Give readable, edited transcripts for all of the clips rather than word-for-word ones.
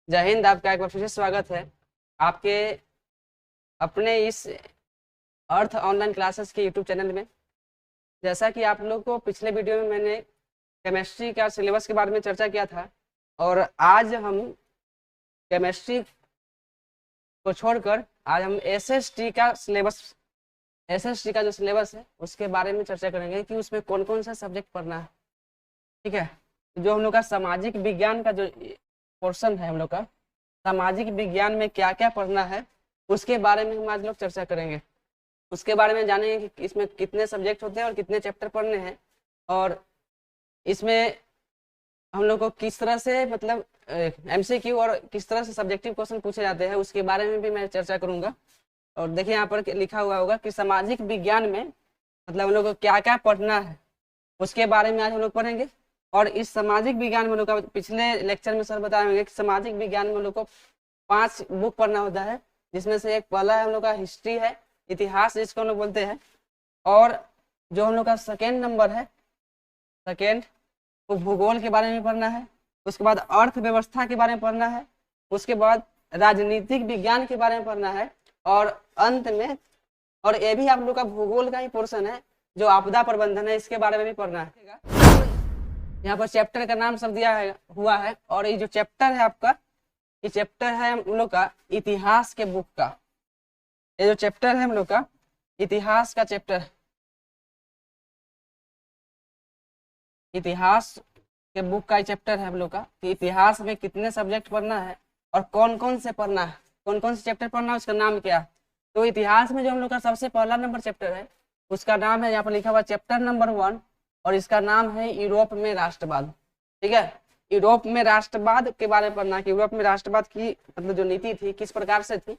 जय हिंद। आपका एक बार फिर से स्वागत है आपके अपने इस अर्थ ऑनलाइन क्लासेस के यूट्यूब चैनल में। जैसा कि आप लोग को पिछले वीडियो में मैंने केमिस्ट्री का सिलेबस के बारे में चर्चा किया था, और आज हम केमिस्ट्री को छोड़कर आज हम एसएसटी का जो सिलेबस है उसके बारे में चर्चा करेंगे कि उसमें कौन कौन सा सब्जेक्ट पढ़ना है। ठीक है, जो हम लोग का सामाजिक विज्ञान का जो पोर्शन है, हम लोग का सामाजिक विज्ञान में क्या क्या पढ़ना है उसके बारे में हम आज लोग चर्चा करेंगे। उसके बारे में जानेंगे कि इसमें कितने सब्जेक्ट होते हैं और कितने चैप्टर पढ़ने हैं, और इसमें हम लोग को किस तरह से मतलब एमसीक्यू और किस तरह से सब्जेक्टिव क्वेश्चन पूछे जाते हैं उसके बारे में भी मैं चर्चा करूंगा। और देखिए यहाँ पर लिखा हुआ होगा कि सामाजिक विज्ञान में मतलब हम लोग को क्या क्या पढ़ना है उसके बारे में आज हम लोग पढ़ेंगे। और इस सामाजिक विज्ञान में हम लोग का पिछले लेक्चर में सर बताएंगे कि सामाजिक विज्ञान में हम लोग को 5 बुक पढ़ना होता है, जिसमें से एक पहला हम लोग का हिस्ट्री है, इतिहास जिसको हम लोग बोलते हैं। और जो हम लोग का सेकेंड नंबर है, सेकेंड वो भूगोल के बारे में पढ़ना है। उसके बाद अर्थव्यवस्था के बारे में पढ़ना है। उसके बाद राजनीतिक विज्ञान के बारे में पढ़ना है। और अंत में, और ये भी आप लोग का भूगोल का ही पोर्शन है, जो आपदा प्रबंधन है, इसके बारे में भी पढ़ना है। यहाँ पर चैप्टर का नाम सब दिया हुआ है, और ये जो चैप्टर है आपका, ये चैप्टर है हम लोग का इतिहास के बुक का। ये जो चैप्टर है हम लोग का इतिहास का चैप्टर, इतिहास के बुक का चैप्टर है हम लोग का कि इतिहास में कितने सब्जेक्ट पढ़ना है और कौन कौन से पढ़ना है, कौन कौन से चैप्टर पढ़ना है, उसका नाम क्या है। तो इतिहास में जो हम लोग का सबसे पहला नंबर चैप्टर है उसका नाम है, यहाँ पर लिखा हुआ चैप्टर नंबर 1, और इसका नाम है यूरोप में राष्ट्रवाद। ठीक है, यूरोप में राष्ट्रवाद के बारे में पढ़ना कि यूरोप में राष्ट्रवाद की मतलब जो नीति थी किस प्रकार से थी।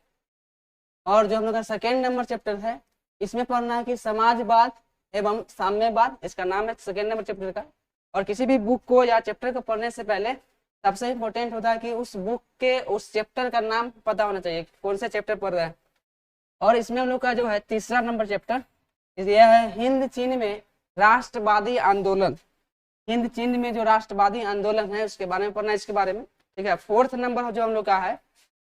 और जो हम लोग का सेकेंड नंबर चैप्टर है इसमें पढ़ना है कि समाजवाद एवं साम्यवाद, इसका नाम है सेकेंड नंबर चैप्टर का। और किसी भी बुक को या चैप्टर को पढ़ने से पहले सबसे इम्पोर्टेंट होता है कि उस बुक के उस चैप्टर का नाम पता होना चाहिए, कौन से चैप्टर पढ़ रहे हैं। और इसमें हम लोग का जो है तीसरा नंबर चैप्टर यह है हिंद चीन में राष्ट्रवादी आंदोलन। हिंद चीन में जो राष्ट्रवादी आंदोलन है उसके बारे में पढ़ना है, इसके बारे में। ठीक है, फोर्थ नंबर जो हम लोग का है,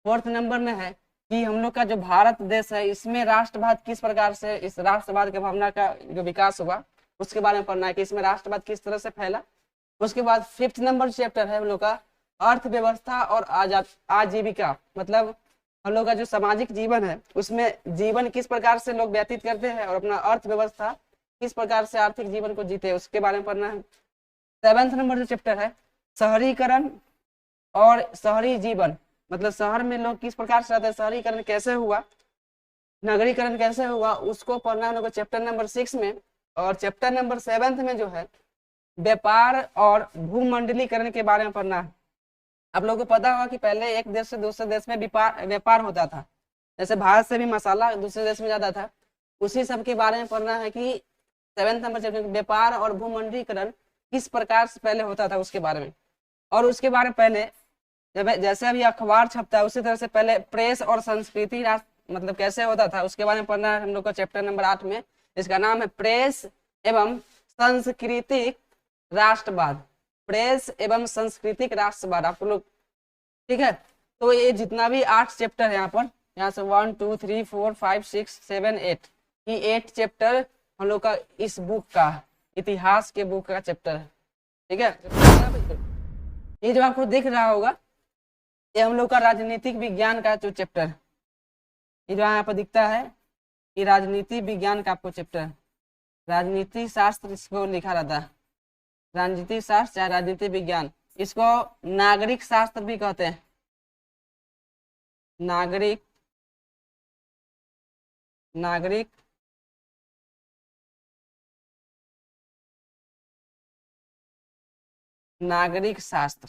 फोर्थ नंबर में है कि हम लोग का जो भारत देश है इसमें राष्ट्रवाद किस प्रकार से, इस राष्ट्रवाद के भावना का जो विकास हुआ उसके बारे में पढ़ना है कि इसमें राष्ट्रवाद किस तरह से फैला। उसके बाद फिफ्थ नंबर चैप्टर है हम लोग का अर्थव्यवस्था और आजीविका, मतलब हम लोग का जो सामाजिक जीवन है उसमें जीवन किस प्रकार से लोग व्यतीत करते हैं और अपना अर्थव्यवस्था किस प्रकार से आर्थिक जीवन को जीते हैं उसके बारे में पढ़ना है। सेवेंथ नंबर जो चैप्टर है शहरीकरण और शहरी जीवन, मतलब शहर में लोग किस प्रकार से रहते हैं, शहरीकरण कैसे हुआ, नगरीकरण कैसे हुआ, उसको पढ़ना है लोग चैप्टर नंबर 6 में। और चैप्टर नंबर 7 में जो है व्यापार और भूमंडलीकरण के बारे में पढ़ना है। आप लोगों को पता होगा कि पहले एक देश से दूसरे देश में व्यापार होता था, जैसे भारत से भी मसाला दूसरे देश में जाता था, उसी सब के बारे में पढ़ना है कि 7 नंबर चैप्टर व्यापार और भूमंडलीकरण किस प्रकार से पहले होता था उसके बारे में। और उसके बारे में पहले जब जैसे अभी अखबार छपता है उसी तरह से पहले प्रेस और संस्कृति मतलब कैसे होता था उसके बारे में पढ़ना है हम लोग का चैप्टर नंबर 8 में। इसका नाम है प्रेस एवं सांस्कृतिक राष्ट्रवाद, प्रेस एवं सांस्कृतिक राष्ट्रवाद आप लोग। ठीक है, तो ये जितना भी 8 चैप्टर है यहाँ पर, यहाँ से 1 2 3 4 5 6 7 8, ये 8 चैप्टर हम लोग का इस बुक का इतिहास के बुक का चैप्टर है। ठीक है, ये जो आपको दिख रहा होगा ये हम लोग का राजनीतिक विज्ञान का जो चैप्टर है, ये जो यहाँ पर दिखता है ये राजनीति विज्ञान का आपको चैप्टर है। राजनीति शास्त्र इसको लिखा रहता है, राजनीति शास्त्र या राजनीति विज्ञान, इसको नागरिक शास्त्र भी कहते हैं। नागरिक नागरिक नागरिक शास्त्र,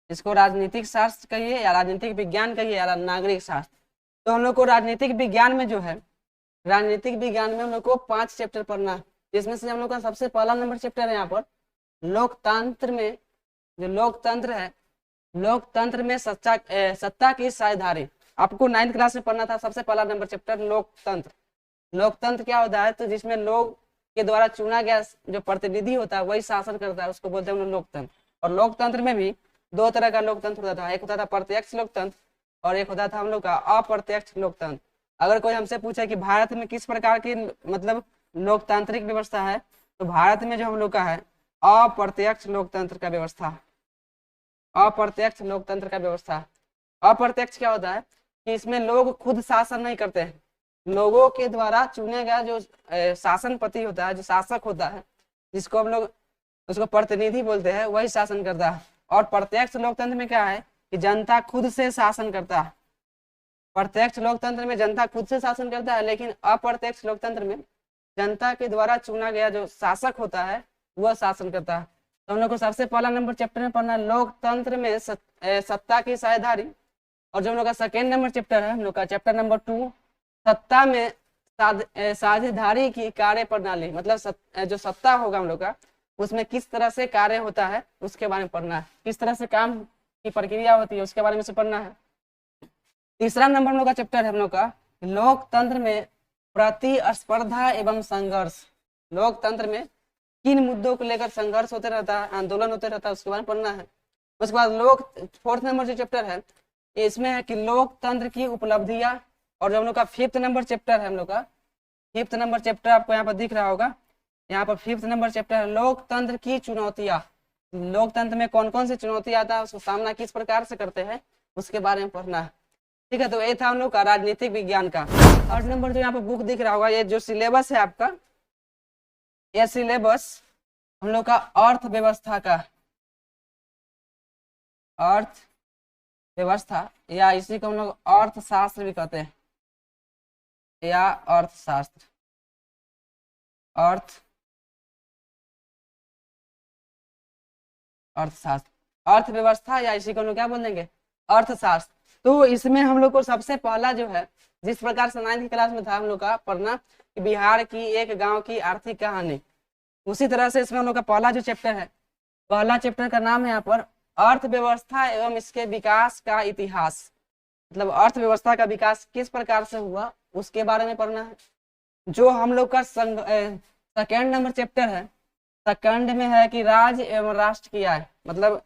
इसको राजनीतिक शास्त्र कहिए या राजनीतिक विज्ञान कहिए या नागरिक शास्त्र। तो हम लोग को राजनीतिक विज्ञान में जो है, राजनीतिक विज्ञान में हम लोग को 5 चैप्टर पढ़ना है, जिसमें से हम लोग का सबसे पहला नंबर चैप्टर है यहाँ पर लोकतंत्र में। जो लोकतंत्र है, लोकतंत्र में सत्ता की साझेदारी, आपको 9th क्लास में पढ़ना था। सबसे पहला नंबर चैप्टर लोकतंत्र। लोकतंत्र क्या होता है, तो जिसमें लोग के द्वारा चुना गया जो प्रतिनिधि होता है वही शासन करता है, उसको बोलते हैं लोकतंत्र। और लोकतंत्र में भी दो तरह का लोकतंत्र होता था, एक होता था प्रत्यक्ष लोकतंत्र और एक होता था हम लोग का अप्रत्यक्ष लोकतंत्र। अगर कोई हमसे पूछे कि भारत में किस प्रकार की मतलब लोकतांत्रिक व्यवस्था है, तो भारत में जो हम लोग का है अप्रत्यक्ष लोकतंत्र का व्यवस्था, अप्रत्यक्ष लोकतंत्र का व्यवस्था। अप्रत्यक्ष क्या होता है कि इसमें लोग खुद शासन नहीं करते हैं, लोगों के द्वारा चुने गया जो शासनपति होता है, जो शासक होता है, जिसको हम लोग उसको प्रतिनिधि बोलते हैं, वही शासन करता है। और प्रत्यक्ष लोकतंत्र में क्या है कि जनता खुद से शासन करता है। प्रत्यक्ष लोकतंत्र में जनता खुद से शासन करता है, लेकिन अप्रत्यक्ष लोकतंत्र में जनता के द्वारा चुना गया जो शासक होता है वह शासन करता है। तो हम लोग को सबसे पहला नंबर चैप्टर में पढ़ना है लोकतंत्र में सत्ता की साझेदारी। और जो हम लोग का सेकेंड नंबर चैप्टर है हम लोग का चैप्टर नंबर 2 सत्ता में साझेदारी की कार्य प्रणाली, मतलब जो सत्ता होगा हम लोग का उसमें किस तरह से कार्य होता है उसके बारे में पढ़ना है, किस तरह से काम की प्रक्रिया होती है उसके बारे में से पढ़ना है। तीसरा नंबर हम लोग का चैप्टर है हम लोग का लोकतंत्र में प्रतिस्पर्धा एवं संघर्ष। लोकतंत्र में किन मुद्दों को लेकर संघर्ष होते रहता है, आंदोलन होते रहता है, उसके बारे में पढ़ना है। उसके बाद फोर्थ नंबर जो चैप्टर है इसमें है कि लोकतंत्र की उपलब्धियां। और जो हम लोग का फिफ्थ नंबर चैप्टर है हम लोग का फिफ्थ नंबर चैप्टर आपको यहाँ पर दिख रहा होगा, यहाँ पर फिफ्थ नंबर चैप्टर है लोकतंत्र की चुनौतियां। लोकतंत्र में कौन कौन सी चुनौती आता है, उसका सामना किस प्रकार से करते हैं उसके बारे में पढ़ना है। ठीक है, तो ये था हम लोग का राजनीतिक विज्ञान का। थर्ड नंबर जो यहाँ पर बुक दिख रहा होगा, ये जो सिलेबस है आपका, ये सिलेबस हम लोग का अर्थव्यवस्था का, अर्थव्यवस्था या इसी को हम लोग अर्थशास्त्र भी कहते हैं, या अर्थशास्त्र, अर्थशास्त्र, अर्थव्यवस्था या इसी को हम लोग क्या बोल देंगे अर्थशास्त्र। तो इसमें हम लोग को सबसे पहला जो है, जिस प्रकार से 9th क्लास में था हम लोग का पढ़ना कि बिहार की एक गांव की आर्थिक कहानी, उसी तरह से इसमें हम लोग का पहला जो चैप्टर है, पहला चैप्टर का नाम है यहाँ पर अर्थव्यवस्था एवं इसके विकास का इतिहास। मतलब अर्थव्यवस्था का विकास किस प्रकार से हुआ उसके बारे में पढ़ना है। जो हम लोग का सेकेंड नंबर चैप्टर है, सेकंड में है कि राज्य एवं राष्ट्र की आय, मतलब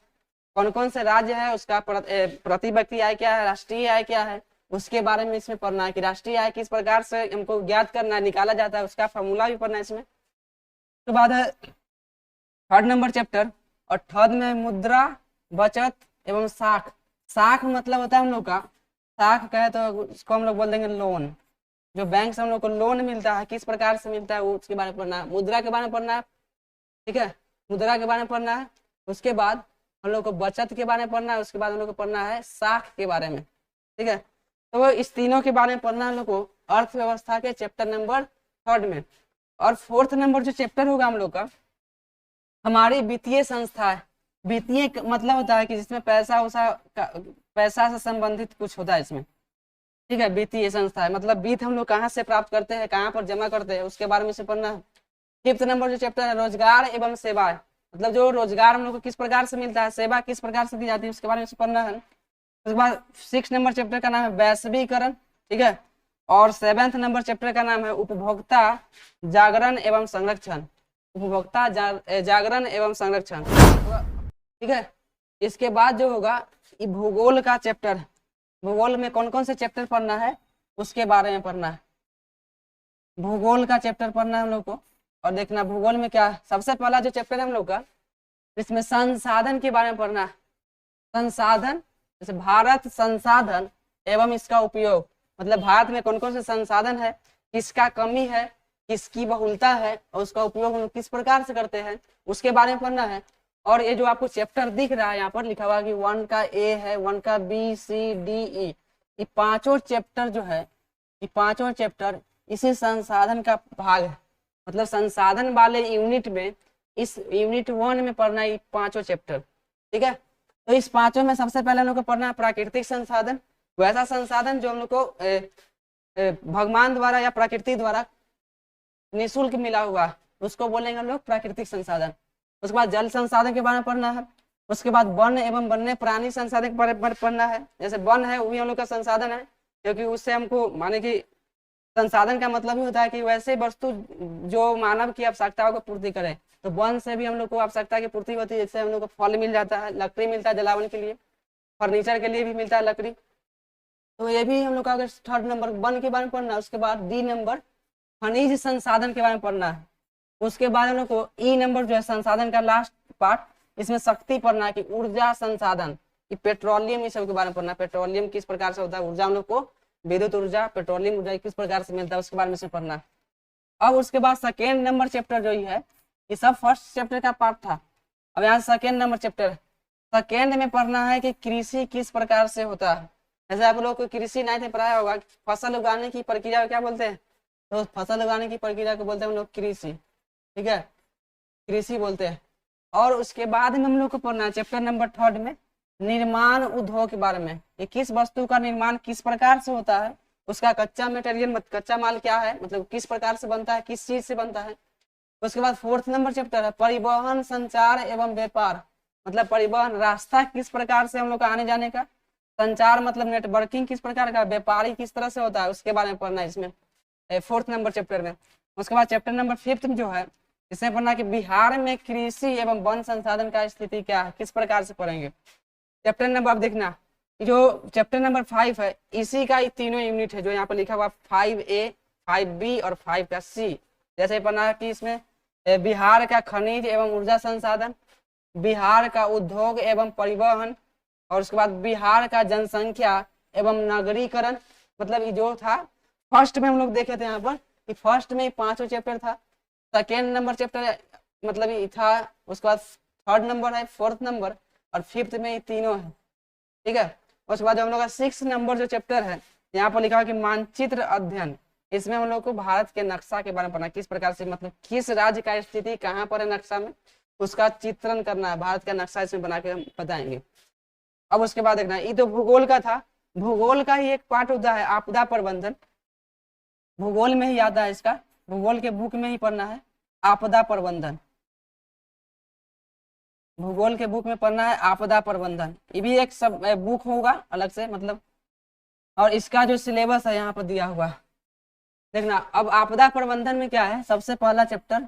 कौन कौन से राज्य है उसका प्रति व्यक्ति आय क्या है, राष्ट्रीय आय क्या है, उसके बारे में इसमें पढ़ना है कि राष्ट्रीय आय किस प्रकार से हमको ज्ञात करना है, निकाला जाता है, उसका फॉर्मूला भी पढ़ना है इसमें। उसके बाद है थर्ड नंबर चैप्टर, और थर्ड में मुद्रा, बचत एवं साख। साख मतलब होता है हम लोग का, साख कहे तो उसको हम लोग बोल देंगे लोन। जो बैंक से हम लोग को लोन मिलता है किस प्रकार से मिलता है उसके बारे में पढ़ना है। मुद्रा के बारे में पढ़ना है, ठीक है, मुद्रा के बारे में पढ़ना है। उसके बाद हम लोग को बचत के बारे में पढ़ना है, उसके बाद हम लोग को पढ़ना है साख के बारे में, ठीक है। तो इस तीनों के बारे में पढ़ना है हम लोग को अर्थव्यवस्था के चैप्टर नंबर थर्ड में। और फोर्थ नंबर जो चैप्टर होगा हम लोग का हमारी वित्तीय संस्था है। वित्तीय मतलब होता है कि जिसमें पैसा से संबंधित कुछ होता है इसमें, ठीक है। वित्तीय संस्था है मतलब वित्त हम लोग कहाँ से प्राप्त करते हैं, कहाँ पर जमा करते हैं, उसके बारे में से पढ़ना है। फिफ्थ नंबर जो चैप्टर है रोजगार एवं सेवाएं, मतलब जो रोजगार हम लोग को किस प्रकार से मिलता है, सेवा किस प्रकार से दी जाती है, उसके बारे में से पढ़ना है। उसके बाद 6 नंबर चैप्टर का नाम है वैश्वीकरण, ठीक है। और 7th नंबर चैप्टर का नाम है उपभोक्ता जागरण एवं संरक्षण, उपभोक्ता जागरण एवं संरक्षण, ठीक है। इसके बाद जो होगा ये भूगोल का चैप्टर, भूगोल में कौन कौन से चैप्टर पढ़ना है उसके बारे में पढ़ना है। भूगोल का चैप्टर पढ़ना है हम लोग को। और देखना भूगोल में क्या, सबसे पहला जो चैप्टर है हम लोग का इसमें संसाधन के बारे में पढ़ना है। संसाधन जैसे भारत संसाधन एवं इसका उपयोग, मतलब भारत में कौन कौन से संसाधन है, किसका कमी है, किसकी बहुलता है और उसका उपयोग हम लोग किस प्रकार से करते हैं उसके बारे में पढ़ना है। और ये जो आपको चैप्टर दिख रहा है यहाँ पर लिखा हुआ कि 1 का ए है, 1 का बी सी डी ई, ये पांचों चैप्टर जो है, ये पांचों चैप्टर इसी संसाधन का भाग है। मतलब संसाधन वाले यूनिट में इस यूनिट 1 में पढ़ना है पांचों चैप्टर, ठीक है। तो इस पांचों में सबसे पहले हम लोग को पढ़ना है प्राकृतिक संसाधन, वैसा संसाधन जो हम लोग को भगवान द्वारा या प्रकृति द्वारा निःशुल्क मिला हुआ, उसको बोलेंगे हम लोग प्राकृतिक संसाधन। उसके बाद जल संसाधन के बारे में पढ़ना है। उसके बाद वन एवं वन्य प्राणी संसाधन के बारे में पढ़ना है। जैसे वन है वो भी हम लोग का संसाधन है, क्योंकि उससे हमको माने कि संसाधन का मतलब ही होता है कि वैसे वस्तु जो मानव की आवश्यकताओं को पूर्ति करे, तो वन से भी हम लोग को आवश्यकता की पूर्ति होती है, जैसे हम लोग को फल मिल जाता है, लकड़ी मिलता है जलावन के लिए, फर्नीचर के लिए भी मिलता है लकड़ी। तो ये भी हम लोग का अगर थर्ड नंबर वन के बारे में पढ़ना है। उसके बाद डी नंबर खनिज संसाधन के बारे में पढ़ना है। उसके बाद हम लोग को ई नंबर जो है संसाधन का लास्ट पार्ट, इसमें शक्ति पढ़ना है कि ऊर्जा संसाधन, कि पेट्रोलियम ये सब के बारे में पढ़ना है। पेट्रोलियम किस प्रकार से होता है, ऊर्जा हम लोग को विद्युत ऊर्जा, पेट्रोलियम ऊर्जा किस प्रकार से मिलता है, उसके बारे में पढ़ना है। अब उसके बाद सेकेंड नंबर चैप्टर जो है, ये सब फर्स्ट चैप्टर का पार्ट था। अब यहाँ सेकेंड नंबर चैप्टर, सेकेंड में पढ़ना है कि कृषि किस प्रकार से होता है। जैसे आप लोग को कृषि नहीं थे पढ़ाया होगा, फसल उगाने की प्रक्रिया को क्या बोलते हैं, तो फसल उगाने की प्रक्रिया को बोलते हैं हम लोग कृषि, ठीक है, कृषि बोलते हैं। और उसके बाद में हम लोग को पढ़ना है चैप्टर नंबर थर्ड में निर्माण उद्योग के बारे में, ये किस वस्तु का निर्माण किस प्रकार से होता है, उसका कच्चा मटेरियल कच्चा माल क्या है, मतलब किस प्रकार से बनता है, किस चीज से बनता है। उसके बाद फोर्थ नंबर चैप्टर है परिवहन संचार एवं व्यापार, मतलब परिवहन रास्ता किस प्रकार से हम लोग का आने जाने का, संचार मतलब नेटवर्किंग किस प्रकार का, व्यापारी किस तरह से होता है, उसके बारे में पढ़ना है इसमें फोर्थ नंबर चैप्टर में। उसके बाद चैप्टर नंबर फिफ्थ जो है, इसमें पढ़ना कि बिहार में कृषि एवं वन संसाधन का स्थिति क्या है, किस प्रकार से पढ़ेंगे। चैप्टर नंबर अब देखना, जो चैप्टर नंबर 5 है, इसी का तीनों यूनिट है जो यहाँ पर लिखा हुआ 5A, 5B और 5 का C। जैसे पढ़ना कि इसमें बिहार का खनिज एवं ऊर्जा संसाधन, बिहार का उद्योग एवं परिवहन, और उसके बाद बिहार का जनसंख्या एवं नगरीकरण। मतलब ये जो था फर्स्ट में हम लोग देखे थे यहाँ पर कि फर्स्ट में 5 चैप्टर था, सेकेंड नंबर चैप्टर मतलब ये था, उसके बाद थर्ड नंबर है, फोर्थ नंबर और फिफ्थ में ये तीनों है, ठीक है। उसके बाद हम लोग का 6 नंबर जो चैप्टर है, यहाँ पर लिखा है कि मानचित्र अध्ययन, इसमें हम लोग को भारत के नक्शा के बारे में पढ़ना, किस प्रकार से मतलब किस राज्य का स्थिति कहाँ पर है नक्शा में, उसका चित्रण करना है, भारत का नक्शा इसमें बना के हम बताएंगे। अब उसके बाद देखना, ये तो भूगोल का था, भूगोल का ही एक पार्ट होता है आपदा प्रबंधन, भूगोल में ही आता है इसका, भूगोल के बुक में ही पढ़ना है आपदा प्रबंधन, भूगोल के बुक में पढ़ना है आपदा प्रबंधन। ये भी एक सब बुक होगा अलग से मतलब, और इसका जो सिलेबस है यहाँ पर दिया हुआ देखना। अब आपदा प्रबंधन में क्या है, सबसे पहला चैप्टर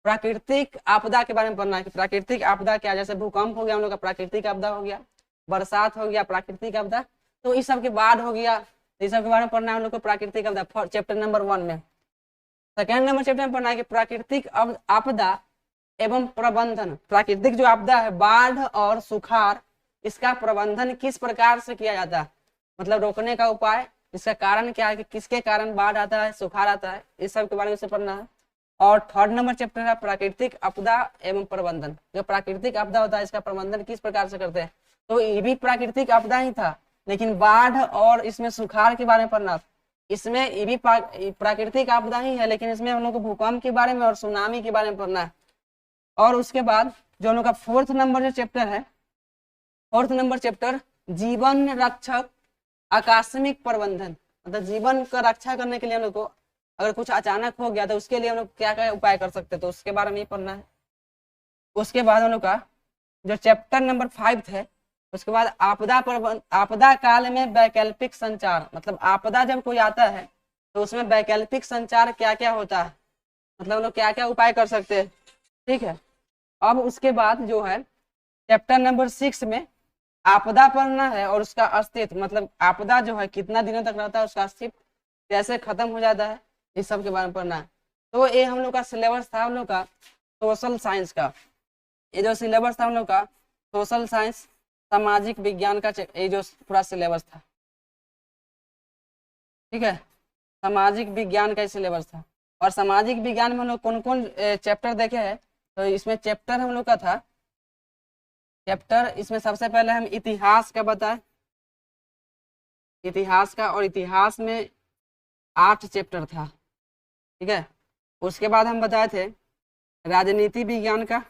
प्राकृतिक आपदा के बारे में पढ़ना है कि प्राकृतिक आपदा क्या, जैसे भूकंप हो गया हम लोग का प्राकृतिक आपदा हो गया, बरसात हो गया प्राकृतिक आपदा, तो इस सब के बाद हो गया, इस सब के बारे में पढ़ना है हम लोग को प्राकृतिक आपदा चैप्टर नंबर 1 में। सेकेंड नंबर चैप्टर में पढ़ना है कि प्राकृतिक आपदा एवं प्रबंधन, प्राकृतिक जो आपदा है बाढ़ और सुखाड़, इसका प्रबंधन किस प्रकार से किया जाता है, मतलब रोकने का उपाय, इसका कारण क्या है कि किसके कारण बाढ़ आता है सुखाड़ आता है, इस सब के बारे में से पढ़ना है। और थर्ड नंबर चैप्टर है प्राकृतिक आपदा एवं प्रबंधन, जो प्राकृतिक आपदा होता है इसका प्रबंधन किस प्रकार से करते हैं, तो ये भी प्राकृतिक आपदा ही था लेकिन बाढ़ और इसमें सुखाड़ के बारे में पढ़ना। इसमें ये भी प्राकृतिक आपदा ही है लेकिन इसमें हम लोग को भूकंप के बारे में और सुनामी के बारे में पढ़ना है। और उसके बाद जो हम लोग का फोर्थ नंबर जो चैप्टर है, फोर्थ नंबर चैप्टर जीवन रक्षक आकस्मिक प्रबंधन, मतलब जीवन का रक्षा करने के लिए हम लोग को अगर कुछ अचानक हो गया तो उसके लिए हम लोग क्या क्या उपाय कर सकते हैं, तो उसके बारे में ही पढ़ना है। उसके बाद हम लोग का जो चैप्टर नंबर 5 है, उसके बाद आपदा प्रबंधन, आपदा काल में वैकल्पिक संचार, मतलब आपदा जब कोई आता है तो उसमें वैकल्पिक संचार क्या क्या होता है, मतलब हम लोग क्या क्या उपाय कर सकते हैं, ठीक है। अब उसके बाद जो है चैप्टर नंबर 6 में आपदा पढ़ना है और उसका अस्तित्व, मतलब आपदा जो है कितना दिनों तक रहता है, उसका अस्तित्व कैसे खत्म हो जाता है, इस सब के बारे में पढ़ना है। तो ये हम लोग का सिलेबस था हम लोग का सोशल साइंस का, ये जो सिलेबस था हम लोग का सोशल साइंस सामाजिक विज्ञान का, ये जो पूरा सिलेबस था, ठीक है, सामाजिक विज्ञान का सिलेबस था। और सामाजिक विज्ञान में हम लोग कौन कौन चैप्टर देखे हैं, तो इसमें चैप्टर हम लोग का था, चैप्टर इसमें सबसे पहले हम इतिहास का बताए, इतिहास का, और इतिहास में 8 चैप्टर था, ठीक है। उसके बाद हम बताए थे राजनीति विज्ञान का,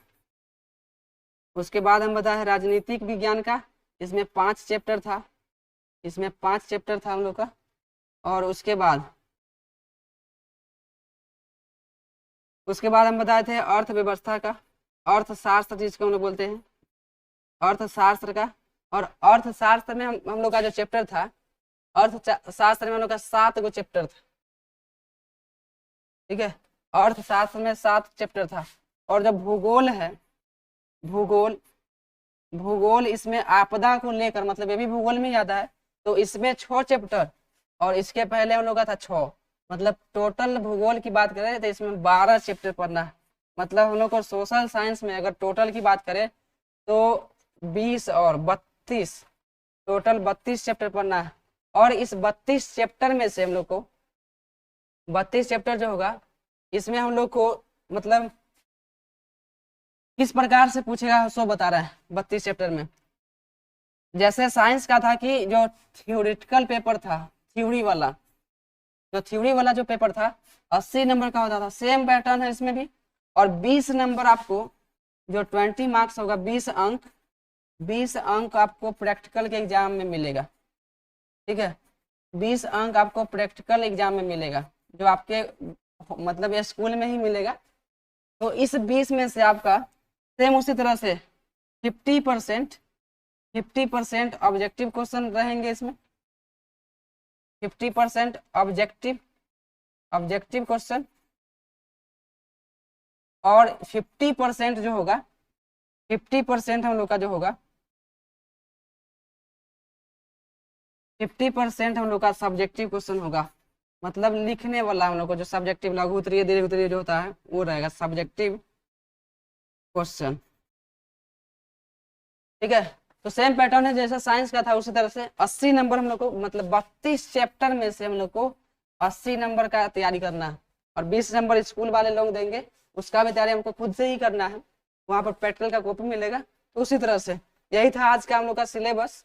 उसके बाद हम बताए राजनीतिक विज्ञान का, इसमें 5 चैप्टर था, इसमें 5 चैप्टर था हम लोग का। और उसके बाद हम बताए थे अर्थव्यवस्था का, अर्थशास्त्र जिसको हम लोग बोलते हैं अर्थशास्त्र का। और अर्थशास्त्र में हम लोग का जो चैप्टर था, अर्थशास्त्र में हम लोग का 7 गो चैप्टर था, ठीक है, अर्थशास्त्र में 7 चैप्टर था। और जब भूगोल है, भूगोल, भूगोल इसमें आपदा को लेकर, मतलब ये भी भूगोल में आता है, तो इसमें 6 चैप्टर और इसके पहले हम लोग का था 6, मतलब टोटल भूगोल की बात करें तो इसमें 12 चैप्टर पढ़ना है। मतलब हम लोग को सोशल साइंस में अगर टोटल की बात करें तो 20 और 32, टोटल 32 चैप्टर पढ़ना है। और इस 32 चैप्टर में से हम लोग को 32 चैप्टर जो होगा इसमें हम लोग को मतलब किस प्रकार से पूछेगा सो बता रहा है 32 चैप्टर में। जैसे साइंस का था कि जो थ्योरेटिकल पेपर था, थ्योरी वाला, जो थ्योरी वाला जो पेपर था 80 नंबर का होता था, सेम पैटर्न है इसमें भी। और 20 नंबर आपको जो 20 मार्क्स होगा, 20 अंक आपको प्रैक्टिकल के एग्जाम में मिलेगा। ठीक है, 20 अंक आपको प्रैक्टिकल एग्जाम में मिलेगा, जो आपके मतलब स्कूल में ही मिलेगा। तो इस 20 में से आपका सेम उसी तरह से 50% ऑब्जेक्टिव क्वेश्चन रहेंगे इसमें, 50% ऑब्जेक्टिव क्वेश्चन, और 50% जो होगा, 50% हम लोग का जो होगा 50% हम लोग का सब्जेक्टिव क्वेश्चन होगा। मतलब लिखने वाला हम लोग को जो सब्जेक्टिव, लघु उत्तरीय, दीर्घ उत्तरीय जो होता है वो रहेगा सब्जेक्टिव क्वेश्चन। ठीक है, तो सेम पैटर्न है जैसा साइंस का था उसी तरह से 80 नंबर हम लोग को, मतलब 32 चैप्टर में से हम लोग को 80 नंबर का तैयारी करना है। और 20 नंबर स्कूल वाले लोग देंगे, उसका भी तैयारी हमको खुद से ही करना है। वहाँ पर प्रैक्टिकल का कॉपी मिलेगा। तो उसी तरह से यही था आज का हम लोग का सिलेबस।